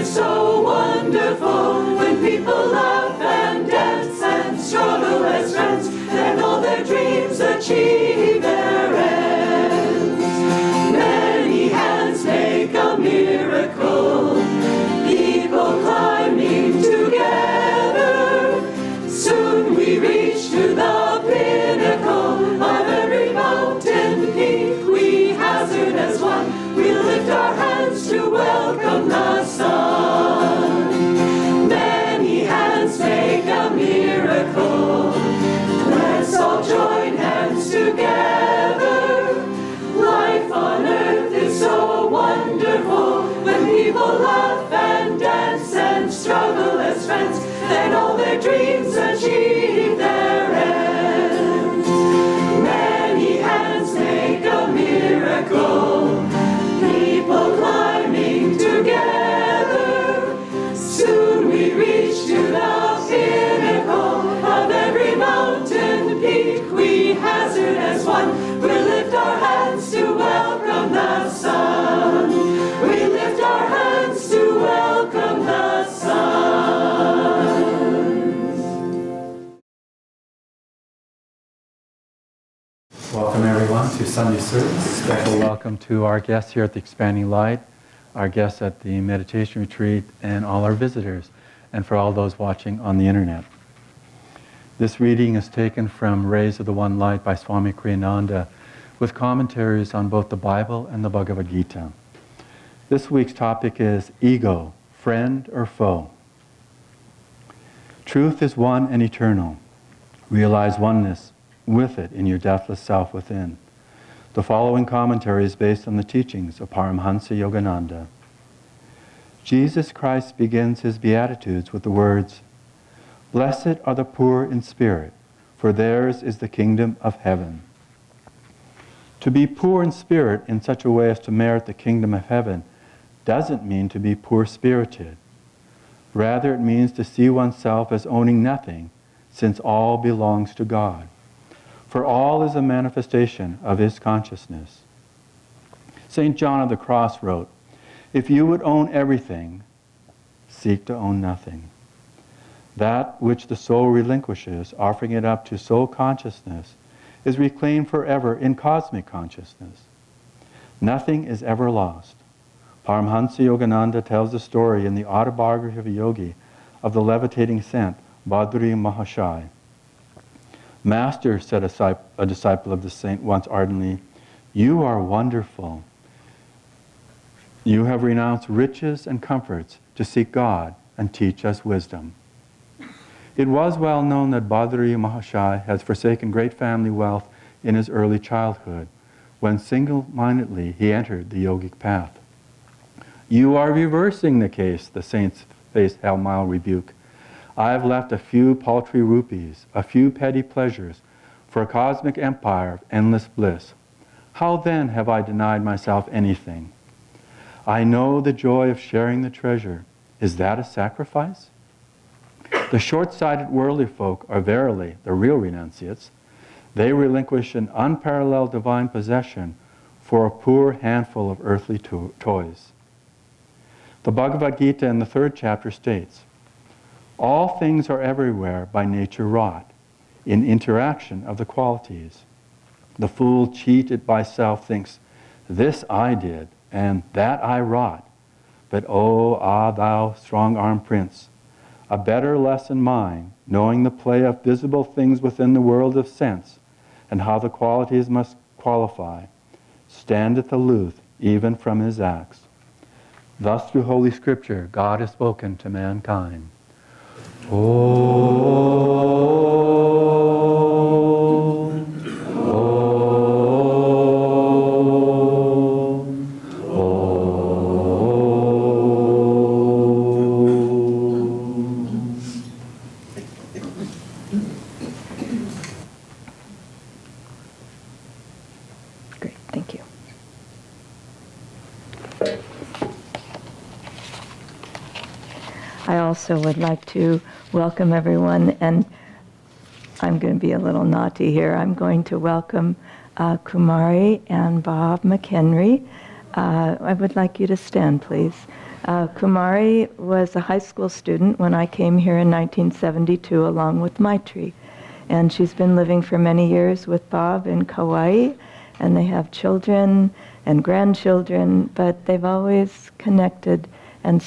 is so wonderful. When people laugh and dance and struggle as friends, then all their dreams achieve their ends. Many hands make a miracle, people climbing together. Soon we reach to the pinnacle of every mountain peak we hazard as one. We lift our hands to welcome the sun. Many hands make a miracle. Let's all join hands together. Life on earth is so wonderful. When people laugh and dance and struggle as friends, then all their dreams achieve their ends. Many hands make a miracle, people climbing together. Soon we reach to the pinnacle of every mountain peak we hazard as one. We lift our hands to welcome the sun. We lift our hands to welcome the sun. Welcome everyone to Sunday service. Special welcome to our guests here at the Expanding Light, our guests at the meditation retreat, and all our visitors, and for all those watching on the internet. This reading is taken from Rays of the One Light by Swami Ananda, with commentaries on both the Bible and the Bhagavad Gita. This week's topic is ego, friend or foe. Truth is one and eternal. Realize oneness with it in your deathless self within. The following commentary is based on the teachings of Paramhansa Yogananda. Jesus Christ begins his Beatitudes with the words, "Blessed are the poor in spirit, for theirs is the kingdom of heaven." To be poor in spirit in such a way as to merit the kingdom of heaven doesn't mean to be poor-spirited. Rather, it means to see oneself as owning nothing, since all belongs to God. For all is a manifestation of his consciousness. St. John of the Cross wrote, "If you would own everything, seek to own nothing." That which the soul relinquishes, offering it up to soul consciousness, is reclaimed forever in cosmic consciousness. Nothing is ever lost. Paramhansa Yogananda tells the story in the autobiography of a yogi of the levitating saint, Badri Mahashai. "Master," said a disciple of the saint once ardently, "you are wonderful. You have renounced riches and comforts to seek God and teach us wisdom." It was well known that Badri Mahashai has forsaken great family wealth in his early childhood, when single-mindedly he entered the yogic path. "You are reversing the case," the saint's face held mild rebuke. "I have left a few paltry rupees, a few petty pleasures, for a cosmic empire of endless bliss. How then have I denied myself anything? I know the joy of sharing the treasure. Is that a sacrifice?" The short-sighted worldly folk are verily the real renunciates. They relinquish an unparalleled divine possession for a poor handful of earthly toys. The Bhagavad Gita in the 3rd chapter states, "All things are everywhere by nature wrought, in interaction of the qualities. The fool cheated by self thinks, this I did, and that I wrought. But thou strong-armed prince, a better lesson mine, knowing the play of visible things within the world of sense, and how the qualities must qualify, standeth aloof even from his acts." Thus, through Holy Scripture, God has spoken to mankind. Great, thank you. I also would like to welcome everyone, and I'm going to be a little naughty here. I'm going to welcome Kumari and Bob McHenry. I would like you to stand, please. Kumari was a high school student when I came here in 1972 along with Maitri. And she's been living for many years with Bob in Kauai, and they have children and grandchildren, but they've always connected and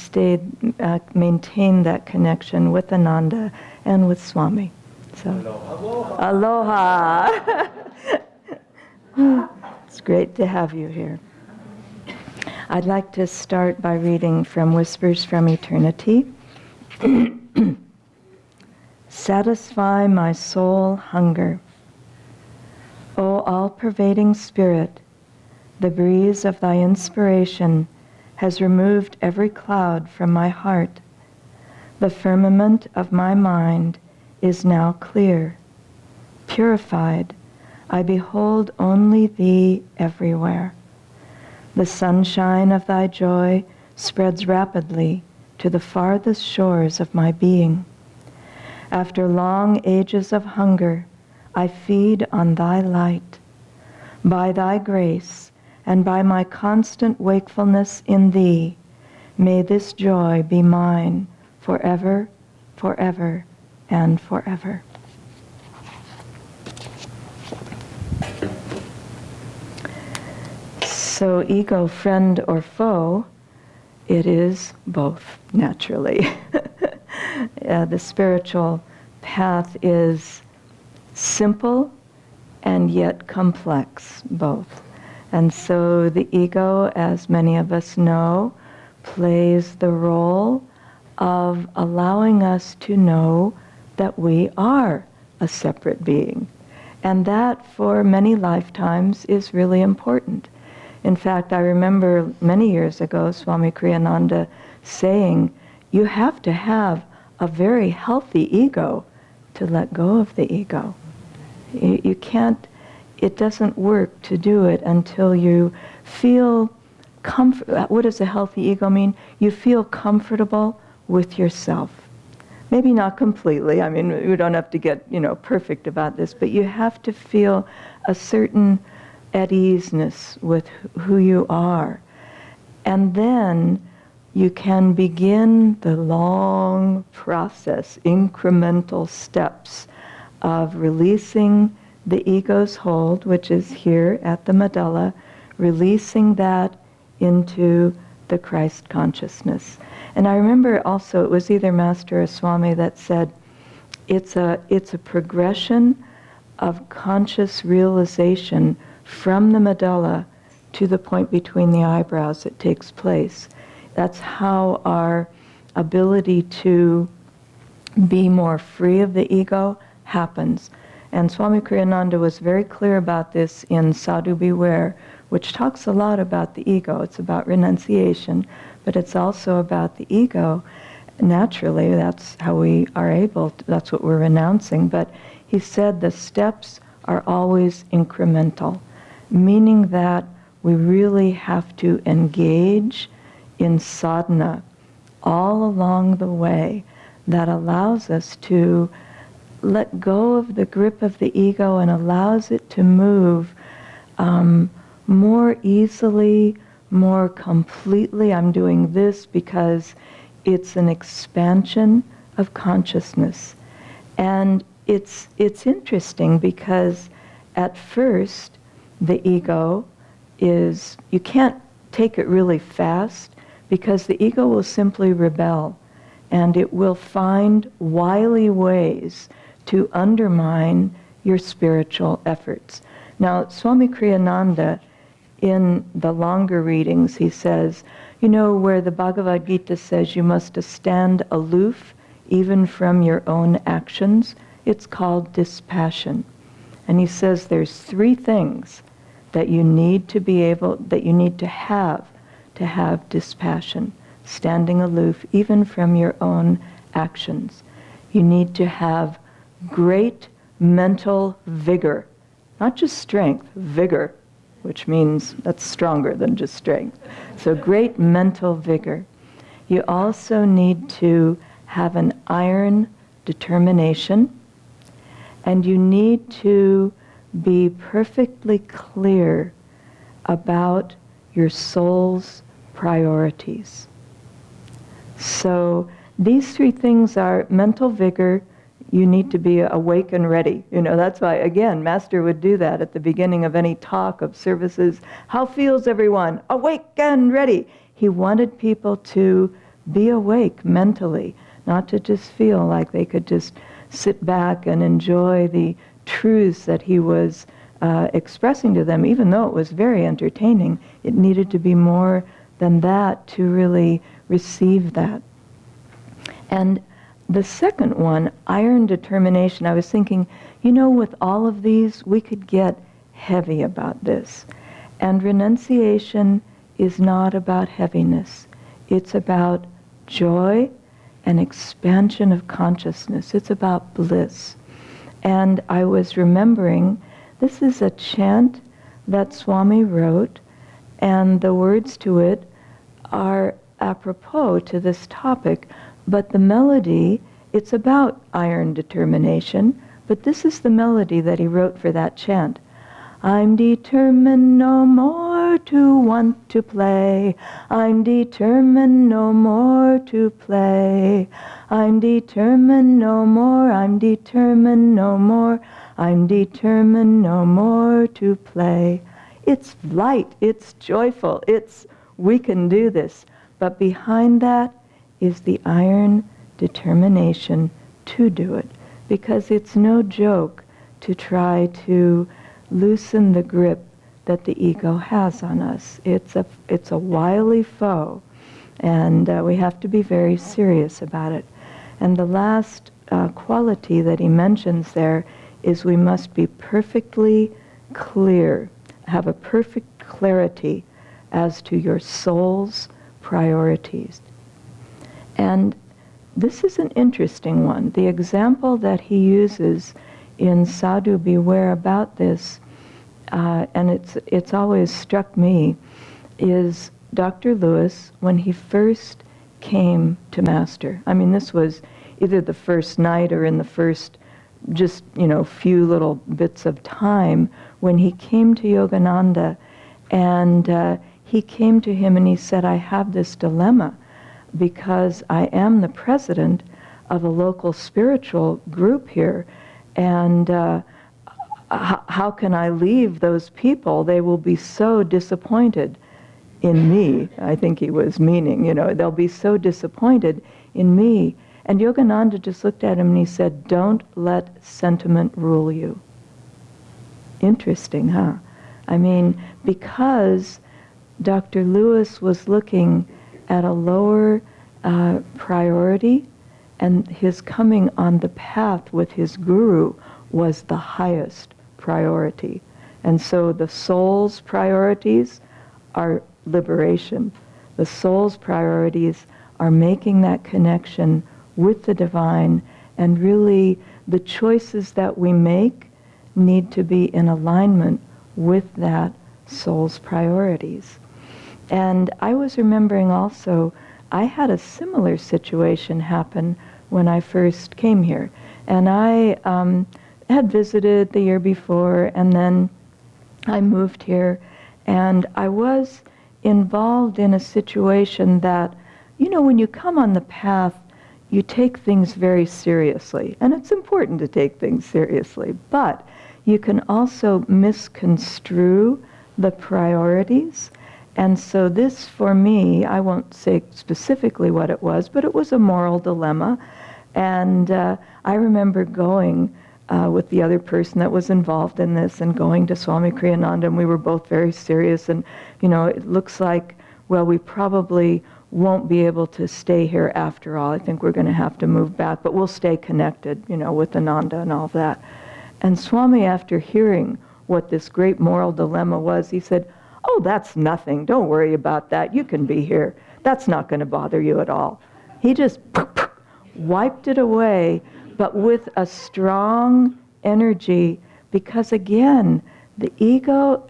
maintained that connection with Ananda and with Swami. So, aloha. It's great to have you here. I'd like to start by reading from Whispers from Eternity. Satisfy my soul hunger. O all-pervading Spirit, the breeze of thy inspiration has removed every cloud from my heart. The firmament of my mind is now clear. Purified, I behold only thee everywhere. The sunshine of thy joy spreads rapidly to the farthest shores of my being. After long ages of hunger, I feed on thy light. By thy grace and by my constant wakefulness in thee, may this joy be mine forever, forever, and forever. So ego, friend or foe, it is both, naturally. The spiritual path is simple and yet complex, both. And so the ego, as many of us know, plays the role of allowing us to know that we are a separate being. And that, for many lifetimes, is really important. In fact, I remember many years ago Swami Kriyananda saying, you have to have a very healthy ego to let go of the ego. You can't, it doesn't work to do it until you feel comfort. What does a healthy ego mean? You feel comfortable with yourself. Maybe not completely. I mean, we don't have to get, perfect about this, but you have to feel a certain at easeness with who you are. And then you can begin the long process, incremental steps of releasing the ego's hold, which is here at the medulla, releasing that into the Christ consciousness. And I remember also, it was either Master or Swami that said, it's a progression of conscious realization from the medulla to the point between the eyebrows that takes place. That's how our ability to be more free of the ego happens. And Swami Kriyananda was very clear about this in Sadhu Beware, which talks a lot about the ego. It's about renunciation, but it's also about the ego. Naturally, that's how we are able to, that's what we're renouncing. But he said the steps are always incremental, meaning that we really have to engage in sadhana all along the way that allows us to let go of the grip of the ego and allows it to move more easily, more completely. I'm doing this because it's an expansion of consciousness. And it's interesting because at first the ego is, you can't take it really fast because the ego will simply rebel and it will find wily ways to undermine your spiritual efforts. Now, Swami Kriyananda, in the longer readings, he says, where the Bhagavad Gita says you must stand aloof even from your own actions, it's called dispassion. And he says there's three things that you need to have dispassion, standing aloof even from your own actions. You need to have great mental vigor, not just strength, vigor, which means that's stronger than just strength. So great mental vigor. You also need to have an iron determination, and you need to be perfectly clear about your soul's priorities. so these three things are mental vigor. You need to be awake and ready. That's why, again, Master would do that at the beginning of any talk of services. How feels everyone? Awake and ready. He wanted people to be awake mentally, not to just feel like they could just sit back and enjoy the truths that he was expressing to them, even though it was very entertaining. It needed to be more than that to really receive that. And the second one, iron determination, I was thinking, with all of these, we could get heavy about this. And renunciation is not about heaviness. It's about joy and expansion of consciousness. It's about bliss. And I was remembering, this is a chant that Swami wrote, and the words to it are apropos to this topic, but the melody, it's about iron determination, but this is the melody that he wrote for that chant. I'm determined no more to want to play. I'm determined no more to play. I'm determined no more. I'm determined no more. I'm determined no more to play. It's light. It's joyful. We can do this. But behind that is the iron determination to do it. Because it's no joke to try to loosen the grip that the ego has on us. It's a wily foe, and we have to be very serious about it. And the last quality that he mentions there is we must be perfectly clear, have a perfect clarity as to your soul's priorities. And this is an interesting one. The example that he uses in Sadhu Beware about this, and it's always struck me, is Dr. Lewis, when he first came to Master. I mean, this was either the first night or in the first just, few little bits of time when he came to Yogananda, and he came to him and he said, I have this dilemma because I am the president of a local spiritual group here, and how can I leave those people? They will be so disappointed in me. I think he was meaning, they'll be so disappointed in me. And Yogananda just looked at him and he said, don't let sentiment rule you. Interesting, huh? I mean, because Dr. Lewis was looking at a lower priority, and his coming on the path with his guru was the highest priority. And so the soul's priorities are liberation. The soul's priorities are making that connection with the divine, and really the choices that we make need to be in alignment with that soul's priorities. And I was remembering also, I had a similar situation happen when I first came here. And I had visited the year before, and then I moved here, and I was involved in a situation that, when you come on the path, you take things very seriously. And it's important to take things seriously, but you can also misconstrue the priorities. And so this, for me, I won't say specifically what it was, but it was a moral dilemma. And I remember going with the other person that was involved in this and going to Swami Kriyananda, and we were both very serious. And, it looks like, well, we probably won't be able to stay here after all. I think we're going to have to move back, but we'll stay connected, with Ananda and all of that. And Swami, after hearing what this great moral dilemma was, he said, oh, that's nothing. Don't worry about that. You can be here. That's not going to bother you at all. He just wiped it away, but with a strong energy, because again, the ego,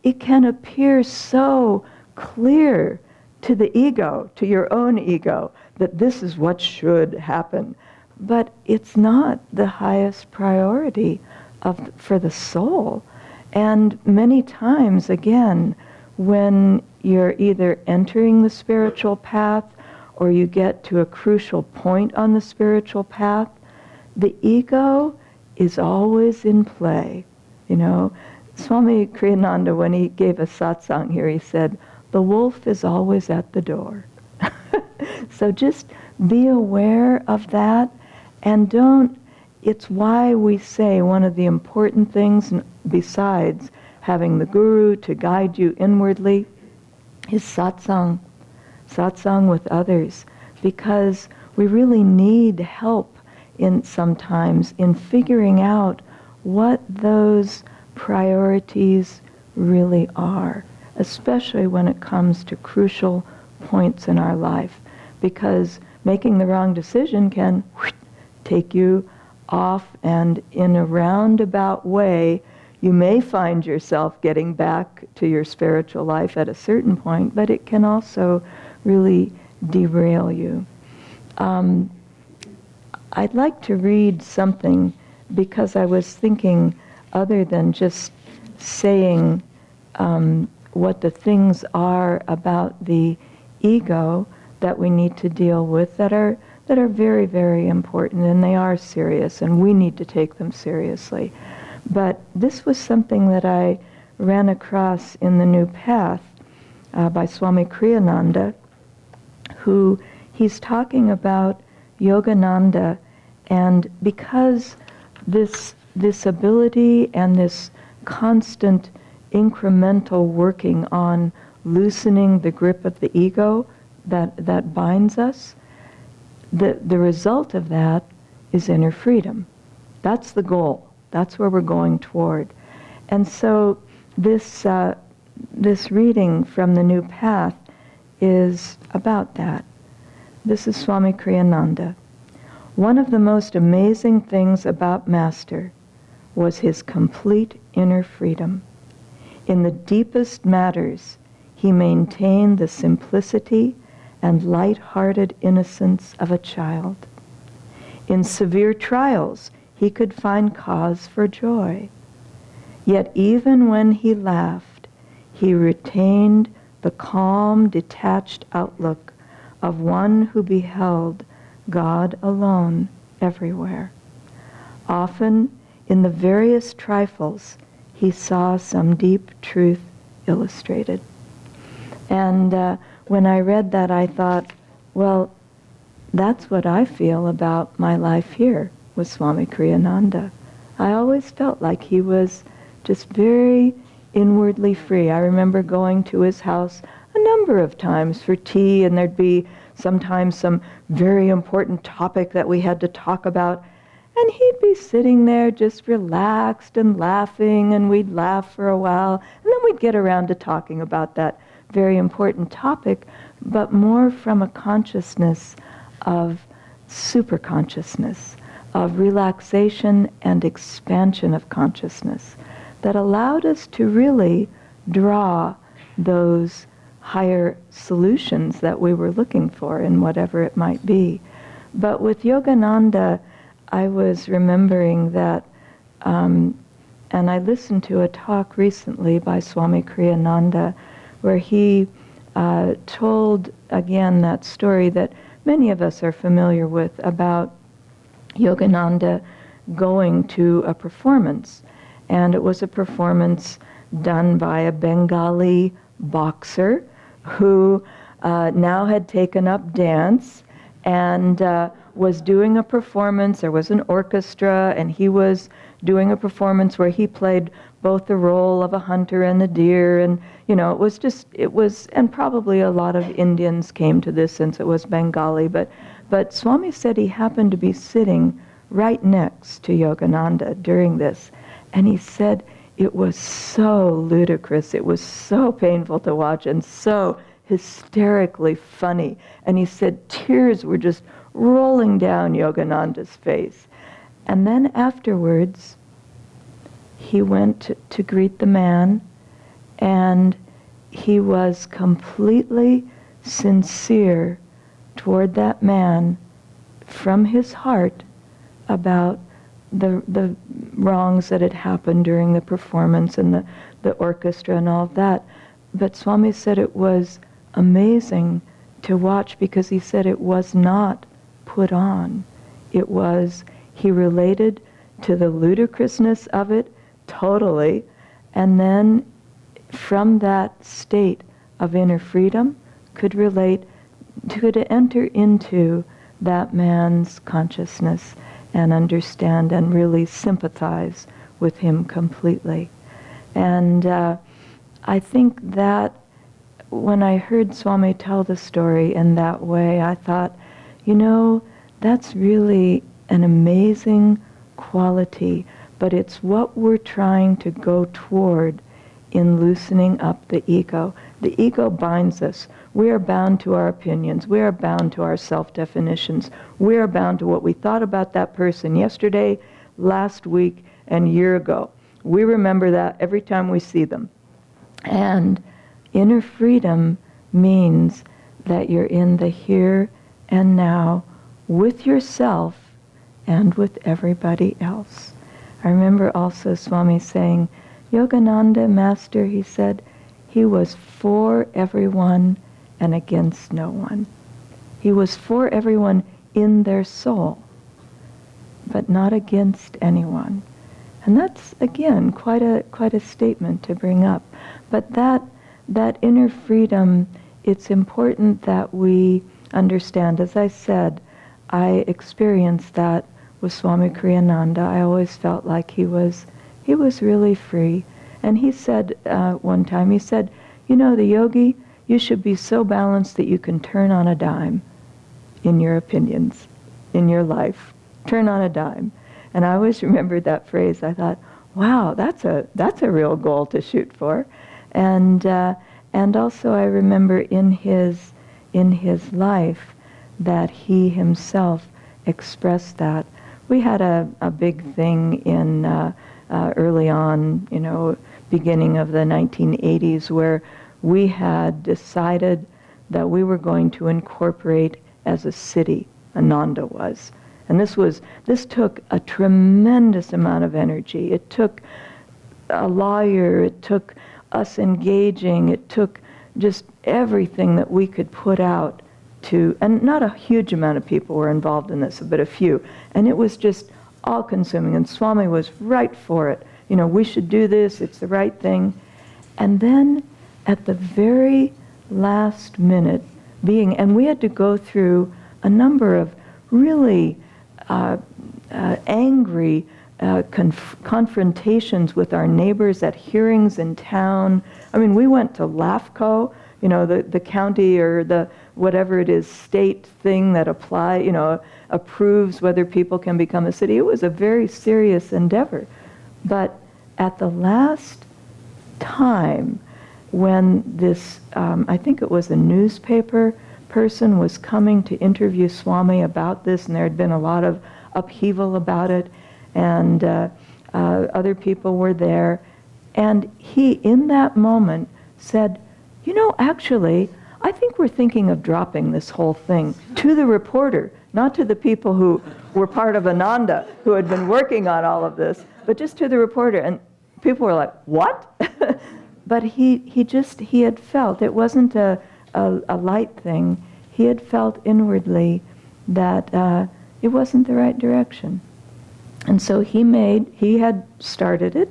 it can appear so clear to the ego, to your own ego, that this is what should happen. But it's not the highest priority for the soul. And many times, again, when you're either entering the spiritual path or you get to a crucial point on the spiritual path, the ego is always in play. You know, Swami Kriyananda, when he gave a satsang here, he said, the wolf is always at the door. So just be aware of that, and it's why we say one of the important things, besides having the guru to guide you inwardly, is satsang with others, because we really need help sometimes in figuring out what those priorities really are, especially when it comes to crucial points in our life, because making the wrong decision can take you off, and in a roundabout way you may find yourself getting back to your spiritual life at a certain point, but it can also really derail you. I'd like to read something, because I was thinking, other than just saying what the things are about the ego that we need to deal with, that are very, very important, and they are serious, and we need to take them seriously. But this was something that I ran across in the New Path by Swami Kriyananda, who he's talking about Yogananda, and because this ability and this constant incremental working on loosening the grip of the ego that binds us, the result of that is inner freedom. That's the goal. That's where we're going toward. And so this reading from the New Path is about that. This is Swami Kriyananda. One of the most amazing things about Master was his complete inner freedom. In the deepest matters, he maintained the simplicity and light-hearted innocence of a child. In severe trials, he could find cause for joy. Yet even when he laughed, he retained the calm, detached outlook of one who beheld God alone everywhere. Often, in the various trifles, he saw some deep truth illustrated. And when I read that, I thought, well, that's what I feel about my life here with Swami Kriyananda. I always felt like he was just very inwardly free. I remember going to his house a number of times for tea, and there'd be sometimes some very important topic that we had to talk about, and he'd be sitting there just relaxed and laughing, and we'd laugh for a while, and then we'd get around to talking about that very important topic, but more from a consciousness of superconsciousness, of relaxation and expansion of consciousness that allowed us to really draw those higher solutions that we were looking for in whatever it might be. But with Yogananda, I was remembering that, and I listened to a talk recently by Swami Kriyananda where he told again that story that many of us are familiar with about Yogananda going to a performance. And it was a performance done by a Bengali boxer who now had taken up dance and was doing a performance. There was an orchestra, and he was doing a performance where he played both the role of a hunter and a deer, and it was, and probably a lot of Indians came to this since it was Bengali, but Swami said he happened to be sitting right next to Yogananda during this, and he said it was so ludicrous, it was so painful to watch, and so hysterically funny, and he said tears were just rolling down Yogananda's face. And then afterwards, he went to greet the man, and he was completely sincere toward that man from his heart about the wrongs that had happened during the performance and the orchestra and all of that. But Swami said it was amazing to watch, because he said it was not put on. It was, he related to the ludicrousness of it totally, and then from that state of inner freedom could enter into that man's consciousness and understand and really sympathize with him completely. And I think that when I heard Swami tell the story in that way, I thought, that's really an amazing quality, but it's what we're trying to go toward in loosening up the ego. The ego binds us. We are bound to our opinions. We are bound to our self-definitions. We are bound to what we thought about that person yesterday, last week, and a year ago. We remember that every time we see them. And inner freedom means that you're in the here and now with yourself and with everybody else. I remember also Swami saying, Yogananda Master, he said, he was for everyone and against no one. He was for everyone in their soul, but not against anyone. And that's, again, quite a statement to bring up. But that inner freedom, it's important that we understand. As I said, I experienced that with Swami Kriyananda. I always felt like he was really free. And he said one time, he said, the yogi, you should be so balanced that you can turn on a dime in your opinions, in your life. Turn on a dime. And I always remembered that phrase. I thought, wow, that's a real goal to shoot for. And also I remember in his life that he himself expressed that. We had a big thing in early on, beginning of the 1980s, where we had decided that we were going to incorporate as a city, Ananda was. And this took a tremendous amount of energy. It took a lawyer, it took us engaging, it took just everything that we could put out to, and not a huge amount of people were involved in this, but a few. And it was just all-consuming, and Swami was right for it. We should do this, it's the right thing. And then at the very last minute, and we had to go through a number of really angry confrontations with our neighbors at hearings in town. I mean, we went to LAFCO, the county or the whatever it is, state thing that approves whether people can become a city. It was a very serious endeavor. But at the last time, when this, I think it was a newspaper person was coming to interview Swami about this, and there had been a lot of upheaval about it, and other people were there, and he, in that moment, said, actually, I think we're thinking of dropping this whole thing, to the reporter, not to the people who were part of Ananda, who had been working on all of this, but just to the reporter. And people were like, what? But he had felt, it wasn't a light thing, he had felt inwardly that it wasn't the right direction. And so he had started it,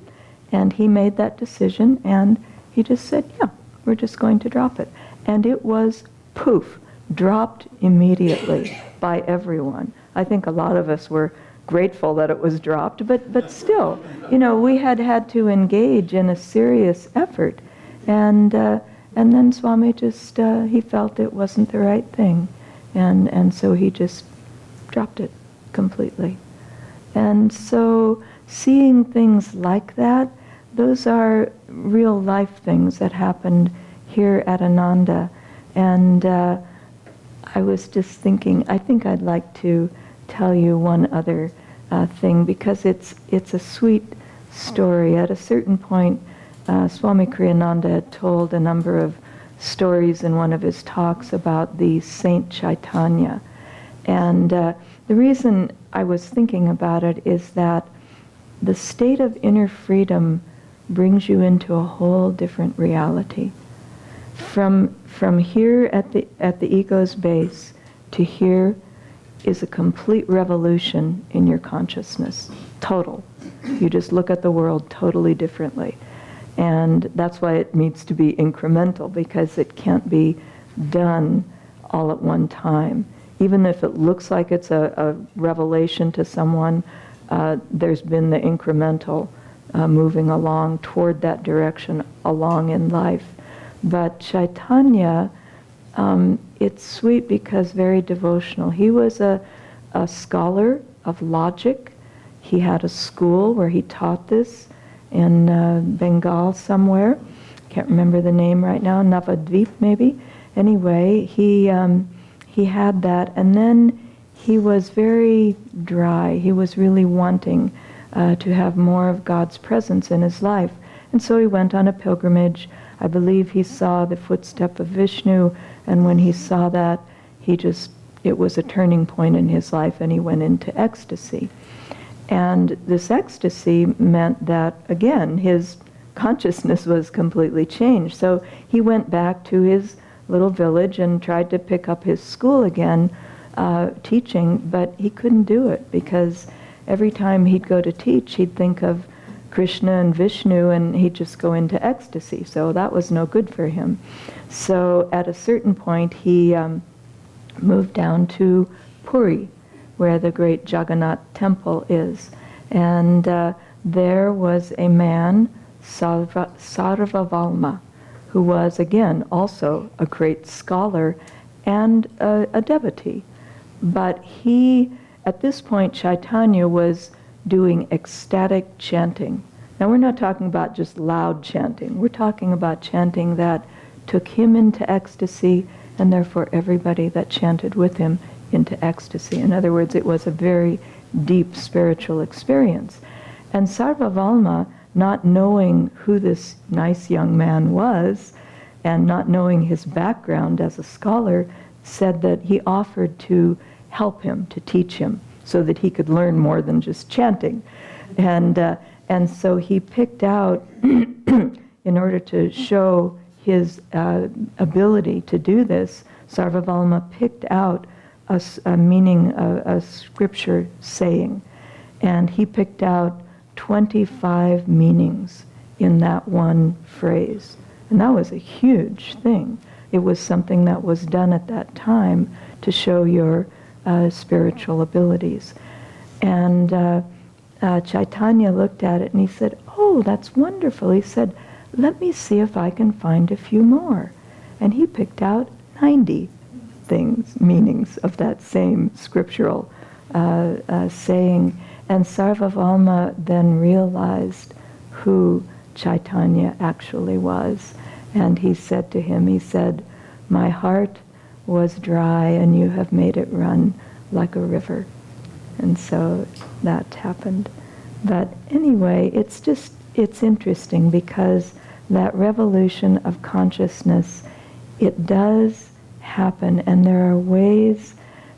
and he made that decision, and he just said, yeah, we're just going to drop it. And it was, poof, dropped immediately by everyone. I think a lot of us were grateful that it was dropped, but still, we had to engage in a serious effort. And then Swami just, he felt it wasn't the right thing. And so he just dropped it completely. And so seeing things like that, those are real life things that happened here at Ananda. And I was just thinking, I think I'd like to tell you one other thing, because it's a sweet story. At a certain point, Swami Kriyananda had told a number of stories in one of his talks about the Saint Chaitanya. And the reason I was thinking about it is that the state of inner freedom brings you into a whole different reality. from here at the ego's base to here is a complete revolution in your consciousness. Total. You just look at the world totally differently. And that's why it needs to be incremental, because it can't be done all at one time. Even if it looks like it's a revelation to someone, there's been the incremental moving along toward that direction along in life. But Chaitanya, it's sweet because very devotional. He was a scholar of logic. He had a school where he taught this in Bengal somewhere. Can't remember the name right now, Navadvip maybe. Anyway, he had that, and then he was very dry. He was really wanting to have more of God's presence in his life. And so he went on a pilgrimage. I believe he saw the footstep of Vishnu, and when he saw that, it was a turning point in his life, and he went into ecstasy. And this ecstasy meant that, again, his consciousness was completely changed. So he went back to his little village and tried to pick up his school again, teaching, but he couldn't do it because every time he'd go to teach, he'd think of Krishna and Vishnu, and he'd just go into ecstasy. So that was no good for him. So at a certain point, he moved down to Puri, where the great Jagannath temple is. And there was a man, Sarvavalma, who was, again, also a great scholar and a devotee. But at this point, Chaitanya was doing ecstatic chanting. Now, we're not talking about just loud chanting. We're talking about chanting that took him into ecstasy, and therefore everybody that chanted with him into ecstasy. In other words, it was a very deep spiritual experience. And Sarvavalma, not knowing who this nice young man was, and not knowing his background as a scholar, said that he offered to help him, to teach him, so that he could learn more than just chanting. And so he picked out, in order to show his ability to do this, Sarvavalma picked out a meaning, a scripture saying, and he picked out 25 meanings in that one phrase. And that was a huge thing. It was something that was done at that time to show your spiritual abilities. And Chaitanya looked at it and he said, "Oh, that's wonderful." He said, "Let me see if I can find a few more." And he picked out 90 meanings of that same scriptural saying. And Sarvavalma then realized who Chaitanya actually was. And he said to him, he said, "My heart was dry and you have made it run like a river." And so that happened. But anyway, it's interesting because that revolution of consciousness, it does happen, and there are ways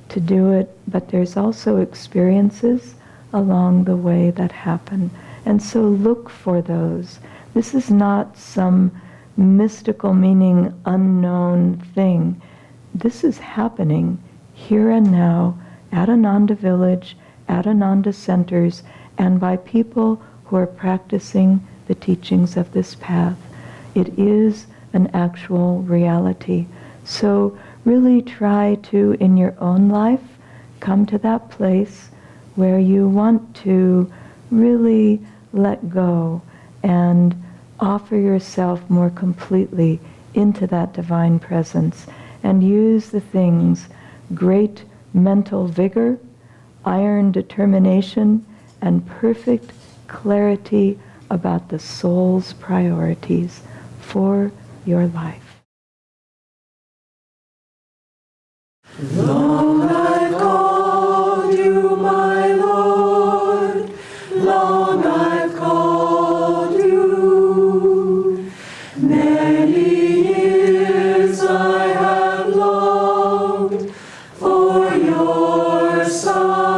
to do it, but there's also experiences along the way that happen. And so look for those. This is not some mystical meaning, unknown thing. This is happening here and now at Ananda village, at Ananda centers, and by people who are practicing the teachings of this path. It is an actual reality. So really try to, in your own life, come to that place where you want to really let go and offer yourself more completely into that divine presence, and use the things: great mental vigor, iron determination, and perfect clarity about the soul's priorities for your life. Long I've called you, my Lord, long I've called you. Many years I have longed for your sight.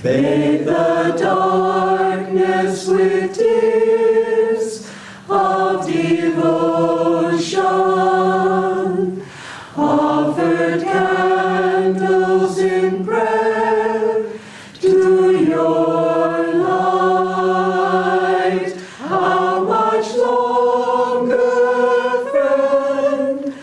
Bathe the darkness with tears of devotion. candles in prayer to your light. How much longer, friend,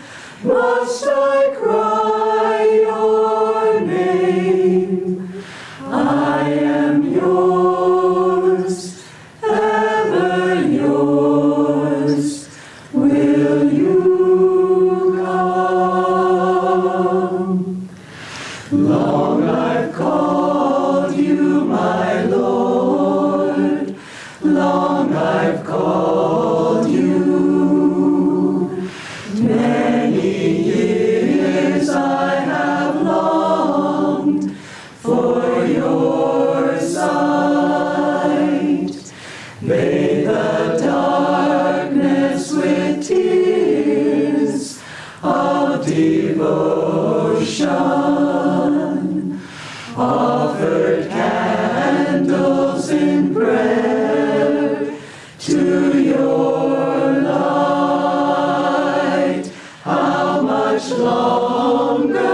must I cry your name? I am yours, ever yours. Will you come? Long I've called you, my Lord. Long I've called you. Many years I have longed for your sight. May the darkness with tears of devotion, offered candles in prayer to your light. How much longer,